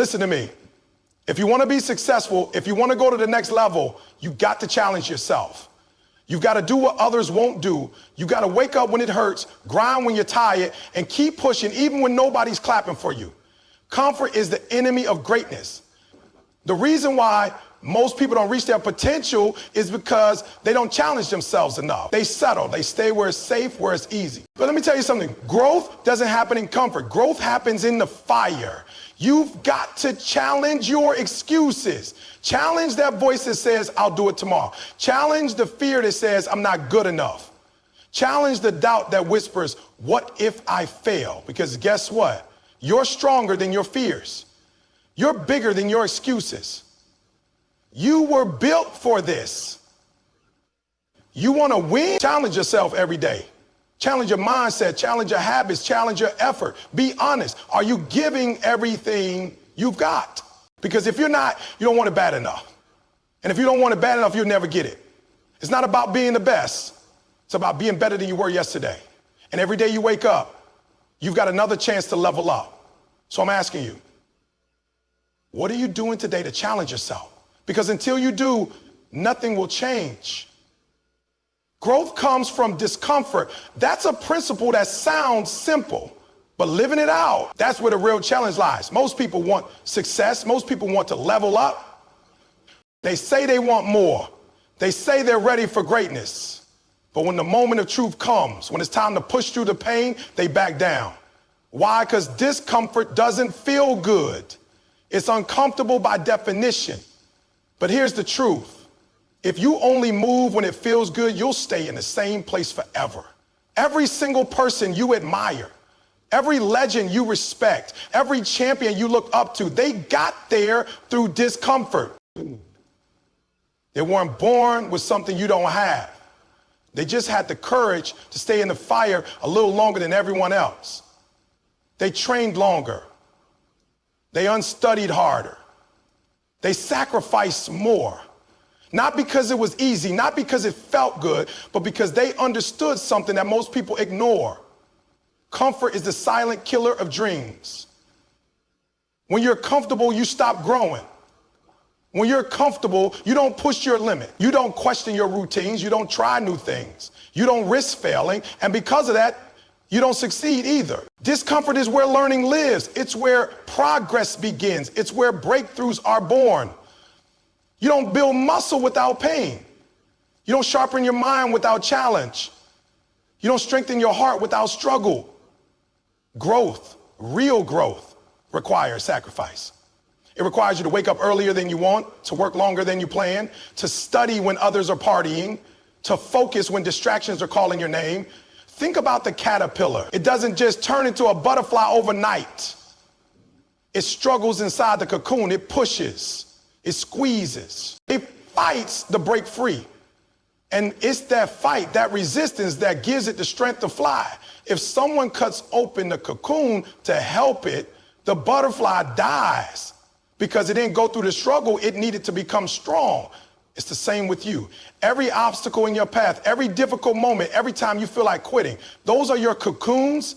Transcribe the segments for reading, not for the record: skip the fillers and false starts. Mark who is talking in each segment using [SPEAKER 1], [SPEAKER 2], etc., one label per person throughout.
[SPEAKER 1] Listen to me. If you want to be successful, if you want to go to the next level, you got to challenge yourself. You've got to do what others won't do. You got to wake up when it hurts, grind when you're tired, and keep pushing even when nobody's clapping for you. Comfort is the enemy of greatness. The reason why most people don't reach their potential is because they don't challenge themselves enough. They settle. They stay where it's safe, where it's easy. But let me tell you something. Growth doesn't happen in comfort. Growth happens in the fire. You've got to challenge your excuses. Challenge that voice that says, I'll do it tomorrow. Challenge the fear that says, I'm not good enough. Challenge the doubt that whispers, what if I fail? Because guess what? You're stronger than your fears. You're bigger than your excuses. You were built for this. You want to win? Challenge yourself every day. Challenge your mindset, challenge your habits, challenge your effort. Be honest. Are you giving everything you've got? Because if you're not, you don't want it bad enough. And if you don't want it bad enough, you'll never get it. It's not about being the best. It's about being better than you were yesterday. And every day you wake up, you've got another chance to level up. So I'm asking you, what are you doing today to challenge yourself? Because until you do, nothing will change. Growth comes from discomfort. That's a principle that sounds simple, but living it out, that's where the real challenge lies. Most people want success. Most people want to level up. They say they want more. They say they're ready for greatness. But when the moment of truth comes, when it's time to push through the pain, they back down. Why? Because discomfort doesn't feel good. It's uncomfortable by definition. But here's the truth. If you only move when it feels good, you'll stay in the same place forever. Every single person you admire, every legend you respect, every champion you look up to, they got there through discomfort. They weren't born with something you don't have. They just had the courage to stay in the fire a little longer than everyone else. They trained longer. They unstudied harder. They sacrificed more. Not because it was easy, not because it felt good, but because they understood something that most people ignore. Comfort is the silent killer of dreams. When you're comfortable, you stop growing. When you're comfortable, you don't push your limit. You don't question your routines. You don't try new things. You don't risk failing. And because of that, you don't succeed either. Discomfort is where learning lives. It's where progress begins. It's where breakthroughs are born. You don't build muscle without pain. You don't sharpen your mind without challenge. You don't strengthen your heart without struggle. Growth, real growth, requires sacrifice. It requires you to wake up earlier than you want, to work longer than you plan, to study when others are partying, to focus when distractions are calling your name. Think about the caterpillar. It doesn't just turn into a butterfly overnight. It struggles inside the cocoon. It pushes. It squeezes. It fights to break free. And it's that fight, that resistance that gives it the strength to fly. If someone cuts open the cocoon to help it, the butterfly dies because it didn't go through the struggle it needed to become strong. It's the same with you. Every obstacle in your path, every difficult moment, every time you feel like quitting, those are your cocoons.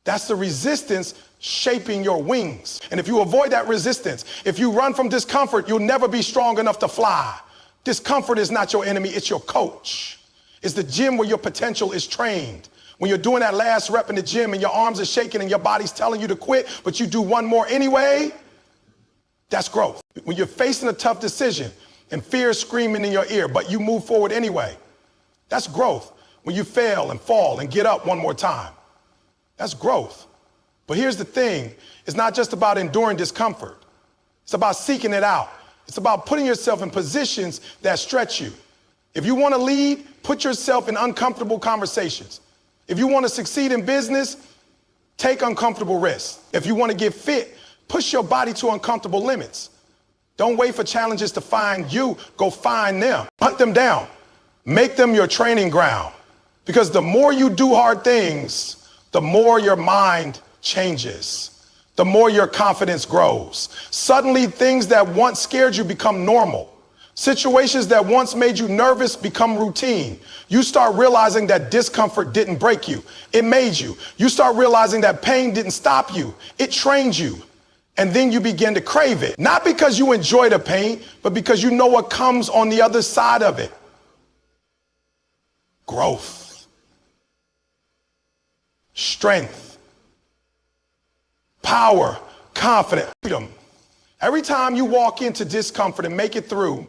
[SPEAKER 1] That's the resistance shaping your wings. And if you avoid that resistance, if you run from discomfort, you'll never be strong enough to fly. Discomfort is not your enemy, it's your coach. It's the gym where your potential is trained. When you're doing that last rep in the gym and your arms are shaking and your body's telling you to quit, but you do one more anyway, that's growth. When you're facing a tough decision and fear is screaming in your ear, but you move forward anyway, that's growth. When you fail and fall and get up one more time, that's growth. But here's the thing, it's not just about enduring discomfort. It's about seeking it out. It's about putting yourself in positions that stretch you. If you want to lead, put yourself in uncomfortable conversations. If you want to succeed in business, take uncomfortable risks. If you want to get fit, push your body to uncomfortable limits. Don't wait for challenges to find you. Go find them. Hunt them down. Make them your training ground. Because the more you do hard things, the more your mind changes. The more your confidence grows. Suddenly, things that once scared you become normal. Situations that once made you nervous become routine. You start realizing that discomfort didn't break you. It made you. You start realizing that pain didn't stop you. It trained you. And then you begin to crave it. Not because you enjoy the pain, but because you know what comes on the other side of it. Growth, strength, power, confidence, freedom. Every time you walk into discomfort and make it through,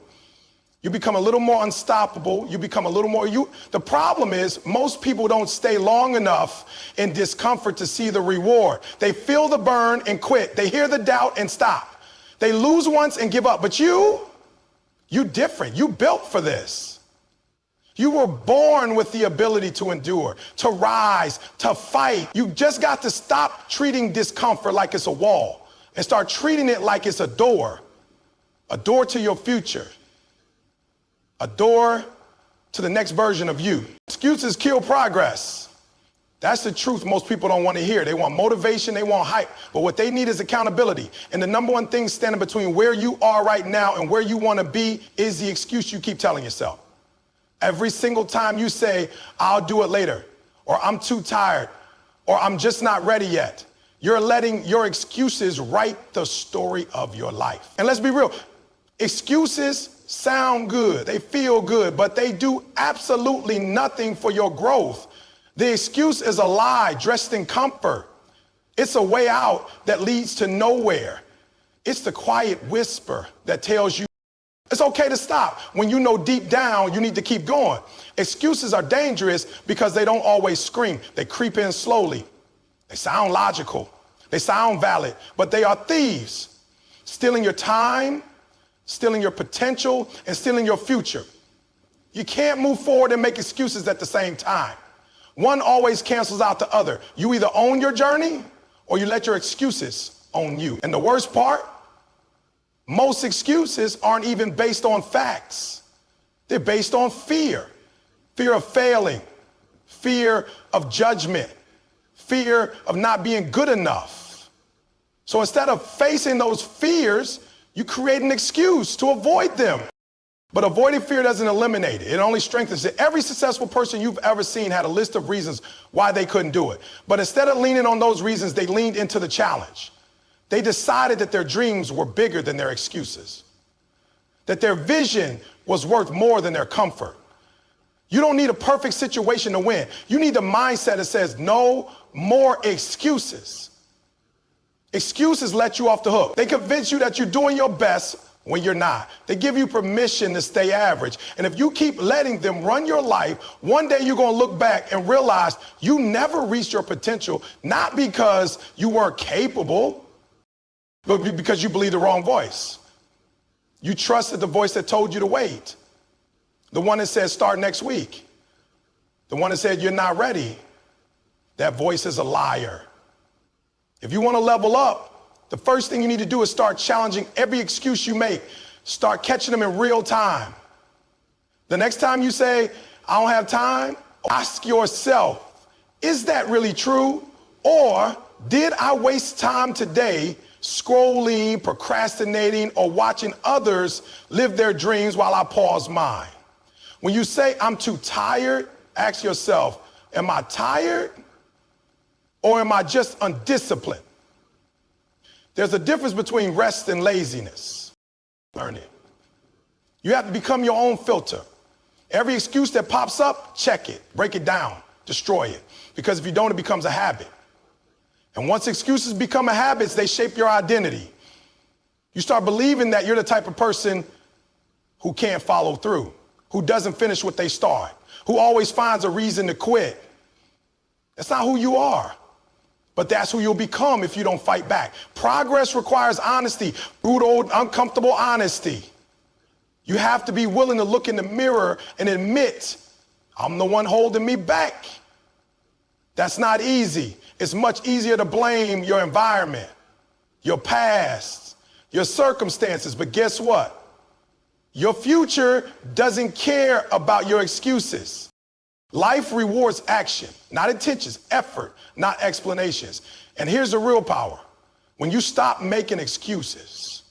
[SPEAKER 1] you become a little more unstoppable. You become a little more The problem is most people don't stay long enough in discomfort to see the reward. They feel the burn and quit. They hear the doubt and stop. They lose once and give up. But you different. You built for this. You were born with the ability to endure, to rise, to fight. You just got to stop treating discomfort like it's a wall and start treating it like it's a door to your future. A door to the next version of you. Excuses kill progress. That's the truth most people don't want to hear. They want motivation, they want hype, but what they need is accountability. And the number one thing standing between where you are right now and where you want to be is the excuse you keep telling yourself. Every single time you say, I'll do it later, or I'm too tired, or I'm just not ready yet, you're letting your excuses write the story of your life. And let's be real, excuses sound good, they feel good, but they do absolutely nothing for your growth. The excuse is a lie dressed in comfort. It's a way out that leads to nowhere. It's the quiet whisper that tells you it's okay to stop when you know deep down you need to keep going. Excuses are dangerous because they don't always scream. They creep in slowly. They sound logical. They sound valid, but they are thieves, stealing your time, stealing your potential, and stealing your future. You can't move forward and make excuses at the same time. One always cancels out the other. You either own your journey or you let your excuses own you. And the worst part, most excuses aren't even based on facts. They're based on fear. Fear of failing, fear of judgment, fear of not being good enough. So instead of facing those fears, you create an excuse to avoid them. But avoiding fear doesn't eliminate it. It only strengthens it. Every successful person you've ever seen had a list of reasons why they couldn't do it. But instead of leaning on those reasons, they leaned into the challenge. They decided that their dreams were bigger than their excuses, that their vision was worth more than their comfort. You don't need a perfect situation to win. You need the mindset that says no more excuses. Excuses let you off the hook. They convince you that you're doing your best when you're not. They give you permission to stay average. And if you keep letting them run your life, one day you're going to look back and realize you never reached your potential, not because you weren't capable, but because you believed the wrong voice. You trusted the voice that told you to wait. The one that said start next week. The one that said you're not ready. That voice is a liar. If you want to level up, the first thing you need to do is start challenging every excuse you make. Start catching them in real time. The next time you say, I don't have time, ask yourself, is that really true? Or did I waste time today scrolling, procrastinating, or watching others live their dreams while I pause mine? When you say, I'm too tired, ask yourself, am I tired? Or am I just undisciplined? There's a difference between rest and laziness. Learn it. You have to become your own filter. Every excuse that pops up, check it, break it down, destroy it. Because if you don't, it becomes a habit. And once excuses become a habit, they shape your identity. You start believing that you're the type of person who can't follow through, who doesn't finish what they start, who always finds a reason to quit. That's not who you are. But that's who you'll become if you don't fight back. Progress requires honesty, brutal, uncomfortable honesty. You have to be willing to look in the mirror and admit, I'm the one holding me back. That's not easy. It's much easier to blame your environment, your past, your circumstances. But guess what? Your future doesn't care about your excuses. Life rewards action, not intentions, effort, not explanations. And here's the real power. When you stop making excuses,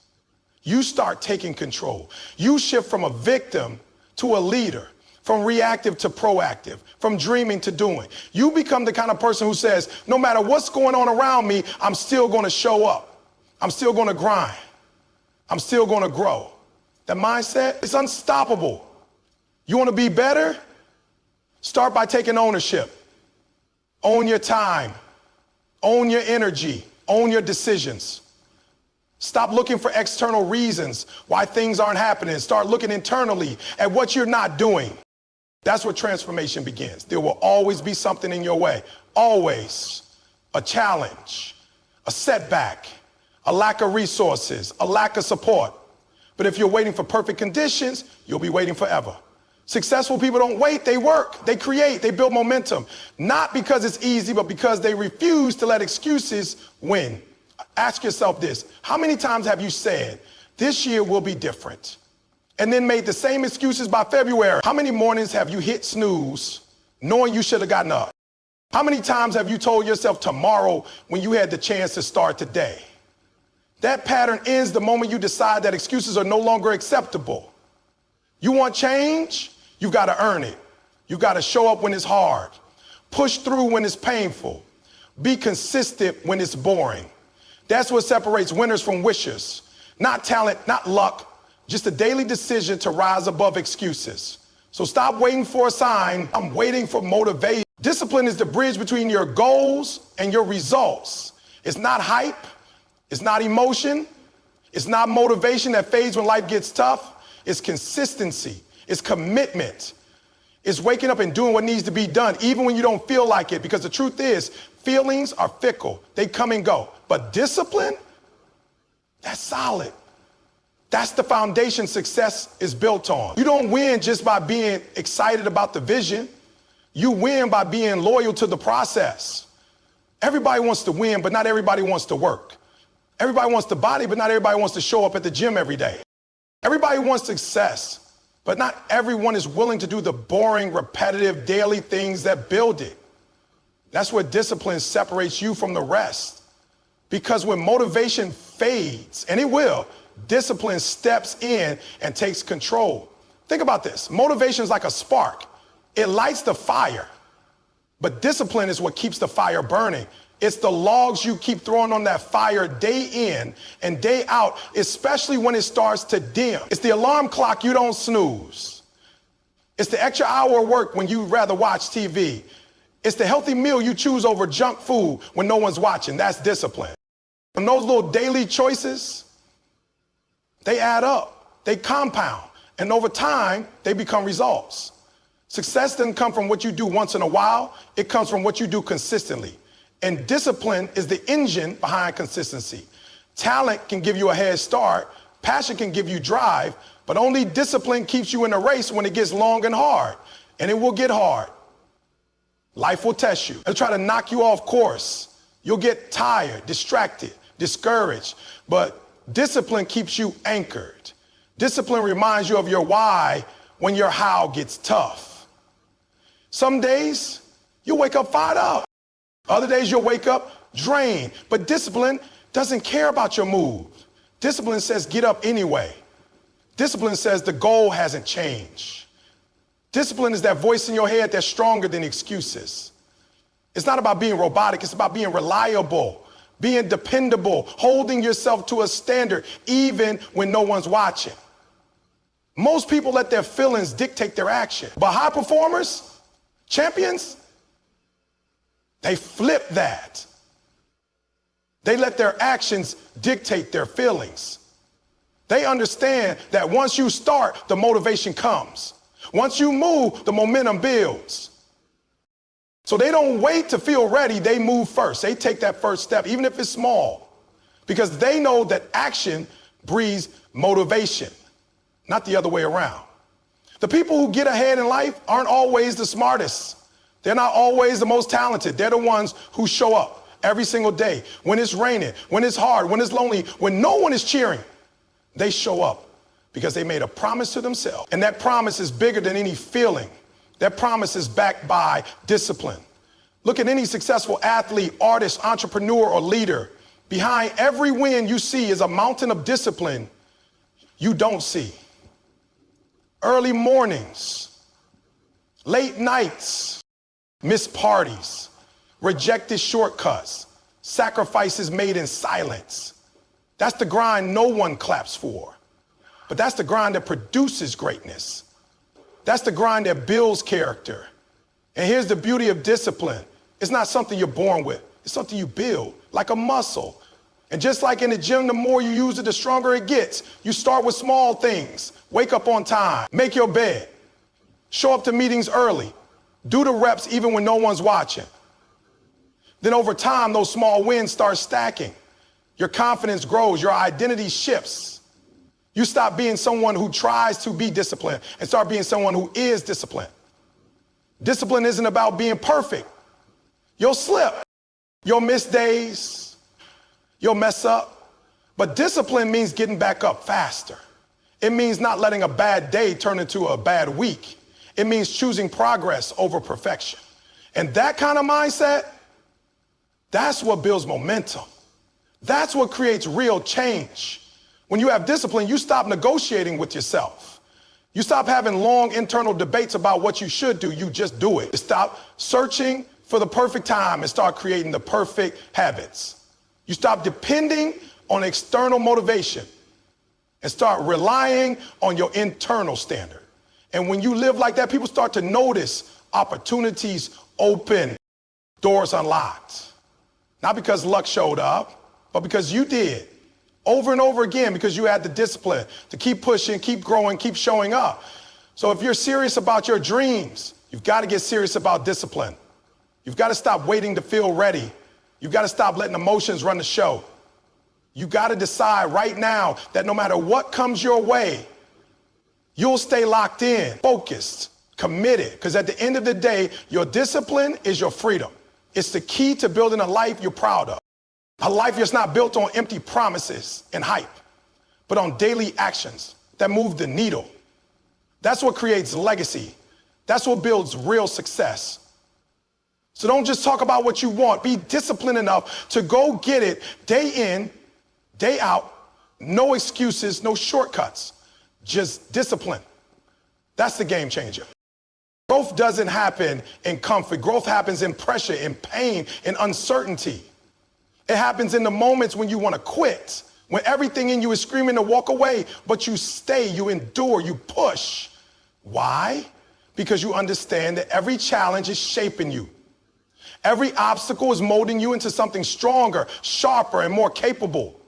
[SPEAKER 1] you start taking control. You shift from a victim to a leader, from reactive to proactive, from dreaming to doing. You become the kind of person who says, no matter what's going on around me, I'm still going to show up. I'm still going to grind. I'm still going to grow. That mindset is unstoppable. You want to be better? Start by taking ownership. Own your time. Own your energy. Own your decisions. Stop looking for external reasons why things aren't happening. Start looking internally at what you're not doing. That's where transformation begins. There will always be something in your way. Always. A challenge, a setback, a lack of resources, a lack of support. But if you're waiting for perfect conditions, you'll be waiting forever. Successful people don't wait, they work, they create, they build momentum. Not because it's easy, but because they refuse to let excuses win. Ask yourself this: how many times have you said, this year will be different, and then made the same excuses by February? How many mornings have you hit snooze knowing you should have gotten up? How many times have you told yourself tomorrow when you had the chance to start today? That pattern ends the moment you decide that excuses are no longer acceptable. You want change? You've got to earn it. You've got to show up when it's hard. Push through when it's painful. Be consistent when it's boring. That's what separates winners from wishers. Not talent, not luck, just a daily decision to rise above excuses. So stop waiting for a sign. I'm waiting for motivation. Discipline is the bridge between your goals and your results. It's not hype. It's not emotion. It's not motivation that fades when life gets tough. It's consistency. It's commitment. It's waking up and doing what needs to be done, even when you don't feel like it. Because the truth is, feelings are fickle. They come and go. But discipline, that's solid. That's the foundation success is built on. You don't win just by being excited about the vision. You win by being loyal to the process. Everybody wants to win, but not everybody wants to work. Everybody wants the body, but not everybody wants to show up at the gym every day. Everybody wants success, but not everyone is willing to do the boring, repetitive, daily things that build it. That's where discipline separates you from the rest. Because when motivation fades, and it will, discipline steps in and takes control. Think about this. Motivation is like a spark. It lights the fire, but discipline is what keeps the fire burning. It's the logs you keep throwing on that fire day in and day out, especially when it starts to dim. It's the alarm clock you don't snooze. It's the extra hour of work when you'd rather watch TV. It's the healthy meal you choose over junk food when no one's watching. That's discipline. And those little daily choices, they add up, they compound, and over time, they become results. Success doesn't come from what you do once in a while. It comes from what you do consistently. And discipline is the engine behind consistency. Talent can give you a head start. Passion can give you drive, but only discipline keeps you in a race when it gets long and hard. And it will get hard. Life will test you. It'll try to knock you off course. You'll get tired, distracted, discouraged, but discipline keeps you anchored. Discipline reminds you of your why when your how gets tough. Some days you'll wake up fired up. Other days you'll wake up drained. But discipline doesn't care about your mood. Discipline says get up anyway. Discipline says the goal hasn't changed. Discipline is that voice in your head that's stronger than excuses. It's not about being robotic. It's about being reliable, being dependable, holding yourself to a standard even when no one's watching. Most people let their feelings dictate their action. But high performers, champions, they flip that. They let their actions dictate their feelings. They understand that once you start, the motivation comes. Once you move, the momentum builds. So they don't wait to feel ready, they move first. They take that first step, even if it's small, because they know that action breeds motivation, not the other way around. The people who get ahead in life aren't always the smartest. They're not always the most talented. They're the ones who show up every single day. When it's raining, when it's hard, when it's lonely, when no one is cheering, they show up because they made a promise to themselves. And that promise is bigger than any feeling. That promise is backed by discipline. Look at any successful athlete, artist, entrepreneur, or leader. Behind every win you see is a mountain of discipline you don't see. Early mornings, late nights, missed parties, rejected shortcuts, sacrifices made in silence. That's the grind no one claps for. But that's the grind that produces greatness. That's the grind that builds character. And here's the beauty of discipline. It's not something you're born with. It's something you build, like a muscle. And just like in the gym, the more you use it, the stronger it gets. You start with small things. Wake up on time. Make your bed. Show up to meetings early. Do the reps even when no one's watching. Then over time, those small wins start stacking. Your confidence grows. Your identity shifts. You stop being someone who tries to be disciplined and start being someone who is disciplined. Discipline isn't about being perfect. You'll slip. You'll miss days. You'll mess up. But discipline means getting back up faster. It means not letting a bad day turn into a bad week. It means choosing progress over perfection. And that kind of mindset, that's what builds momentum. That's what creates real change. When you have discipline, you stop negotiating with yourself. You stop having long internal debates about what you should do. You just do it. Stop searching for the perfect time and start creating the perfect habits. You stop depending on external motivation and start relying on your internal standard. And when you live like that, people start to notice opportunities open, doors unlocked. Not because luck showed up, but because you did. Over and over again, because you had the discipline to keep pushing, keep growing, keep showing up. So if you're serious about your dreams, you've got to get serious about discipline. You've got to stop waiting to feel ready. You've got to stop letting emotions run the show. You got to decide right now that no matter what comes your way, you'll stay locked in, focused, committed. Because at the end of the day, your discipline is your freedom. It's the key to building a life you're proud of. A life that's not built on empty promises and hype, but on daily actions that move the needle. That's what creates legacy. That's what builds real success. So don't just talk about what you want. Be disciplined enough to go get it day in, day out. No excuses, no shortcuts. Just discipline. That's the game changer. Growth doesn't happen in comfort. Growth happens in pressure, in pain, in uncertainty. It happens in the moments when you want to quit, when everything in you is screaming to walk away, but you stay, you endure, you push. Why? Because you understand that every challenge is shaping you. Every obstacle is molding you into something stronger, sharper, and more capable.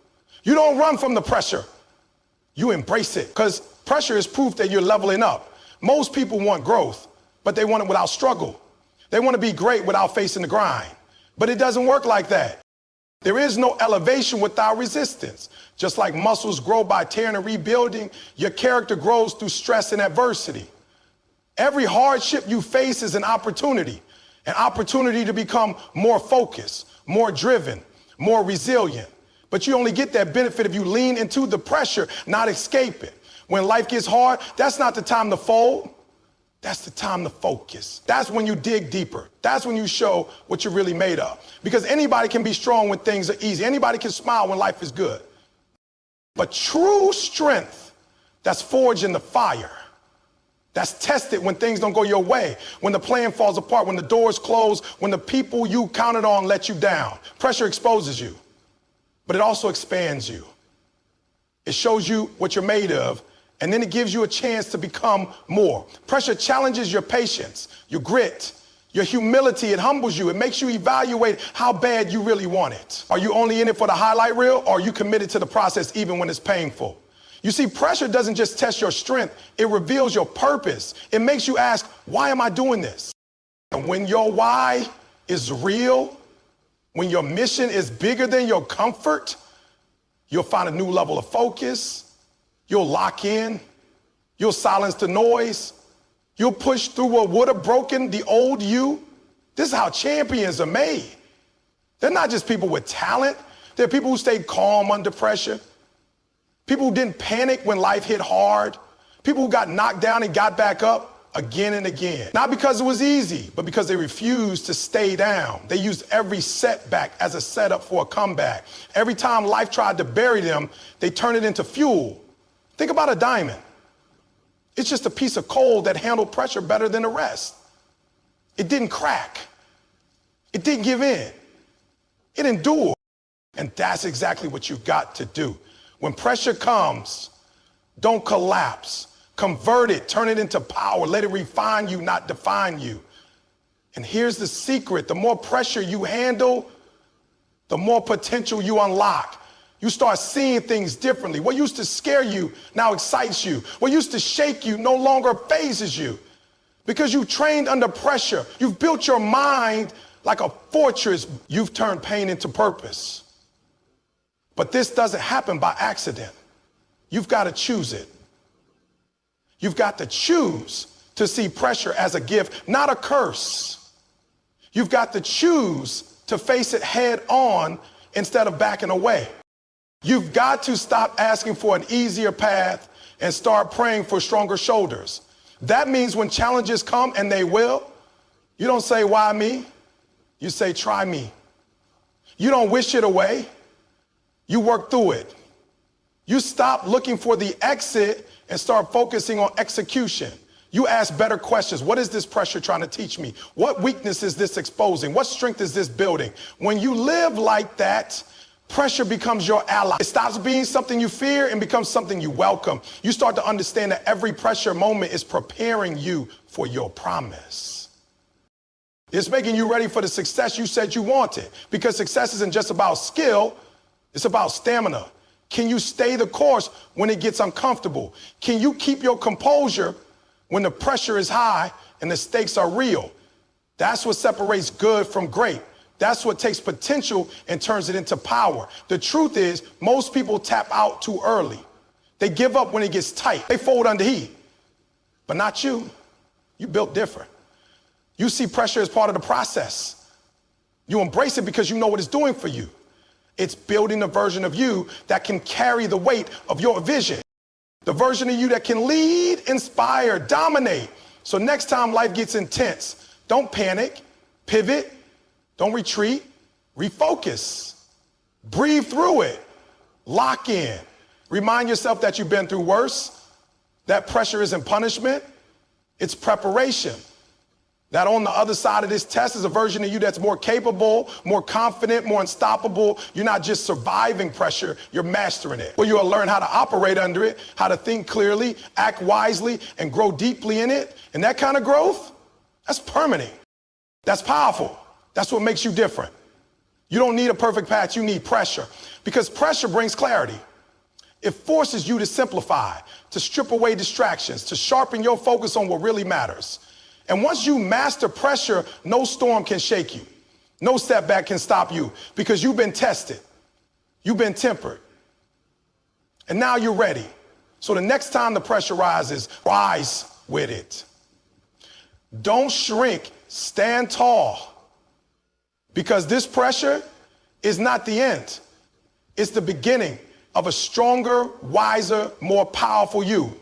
[SPEAKER 1] You don't run from the pressure. You embrace it, because pressure is proof that you're leveling up. Most people want growth, but they want it without struggle. They want to be great without facing the grind, but it doesn't work like that. There is no elevation without resistance. Just like muscles grow by tearing and rebuilding, your character grows through stress and adversity. Every hardship you face is an opportunity to become more focused, more driven, more resilient. But you only get that benefit if you lean into the pressure, not escape it. When life gets hard, that's not the time to fold. That's the time to focus. That's when you dig deeper. That's when you show what you're really made of. Because anybody can be strong when things are easy. Anybody can smile when life is good. But true strength that's forged in the fire, that's tested when things don't go your way, when the plan falls apart, when the doors close, when the people you counted on let you down. Pressure exposes you, but it also expands you. It shows you what you're made of, and then it gives you a chance to become more. Pressure challenges your patience, your grit, your humility. It humbles you. It makes you evaluate how bad you really want it. Are you only in it for the highlight reel, or are you committed to the process even when it's painful? You see, pressure doesn't just test your strength. It reveals your purpose. It makes you ask, why am I doing this? And when your why is real, when your mission is bigger than your comfort, you'll find a new level of focus. You'll lock in. You'll silence the noise. You'll push through what would have broken the old you. This is how champions are made. They're not just people with talent. They're people who stayed calm under pressure. People who didn't panic when life hit hard. People who got knocked down and got back up again and again. Not because it was easy, but because they refused to stay down. They used every setback as a setup for a comeback. Every time life tried to bury them, they turned it into fuel. Think about a diamond. It's just a piece of coal that handled pressure better than the rest. It didn't crack. It didn't give in. It endured. And that's exactly what you've got to do. When pressure comes, don't collapse. Convert it, turn it into power. Let it refine you, not define you. And here's the secret. The more pressure you handle, the more potential you unlock. You start seeing things differently. What used to scare you now excites you. What used to shake you no longer phases you. Because you've trained under pressure. You've built your mind like a fortress. You've turned pain into purpose. But this doesn't happen by accident. You've got to choose it. You've got to choose to see pressure as a gift, not a curse. You've got to choose to face it head on instead of backing away. You've got to stop asking for an easier path and start praying for stronger shoulders. That means when challenges come, and they will, you don't say, why me? You say, try me. You don't wish it away. You work through it. You stop looking for the exit and start focusing on execution. You ask better questions. What is this pressure trying to teach me? What weakness is this exposing? What strength is this building? When you live like that, pressure becomes your ally. It stops being something you fear and becomes something you welcome. You start to understand that every pressure moment is preparing you for your promise. It's making you ready for the success you said you wanted, because success isn't just about skill, it's about stamina. Can you stay the course when it gets uncomfortable? Can you keep your composure when the pressure is high and the stakes are real? That's what separates good from great. That's what takes potential and turns it into power. The truth is, most people tap out too early. They give up when it gets tight. They fold under heat. But not you. You built different. You see pressure as part of the process. You embrace it because you know what it's doing for you. It's building a version of you that can carry the weight of your vision. The version of you that can lead, inspire, dominate. So next time life gets intense, don't panic, pivot, don't retreat, refocus, breathe through it, lock in. Remind yourself that you've been through worse. That pressure isn't punishment, it's preparation. That on the other side of this test is a version of you that's more capable, more confident, more unstoppable. You're not just surviving pressure, you're mastering it. Well, you'll learn how to operate under it, how to think clearly, act wisely, and grow deeply in it. And that kind of growth, that's permanent. That's powerful. That's what makes you different. You don't need a perfect path, you need pressure. Because pressure brings clarity. It forces you to simplify, to strip away distractions, to sharpen your focus on what really matters. And once you master pressure, no storm can shake you. No setback can stop you, because you've been tested. You've been tempered. And now you're ready. So the next time the pressure rises, rise with it. Don't shrink, stand tall. Because this pressure is not the end. It's the beginning of a stronger, wiser, more powerful you.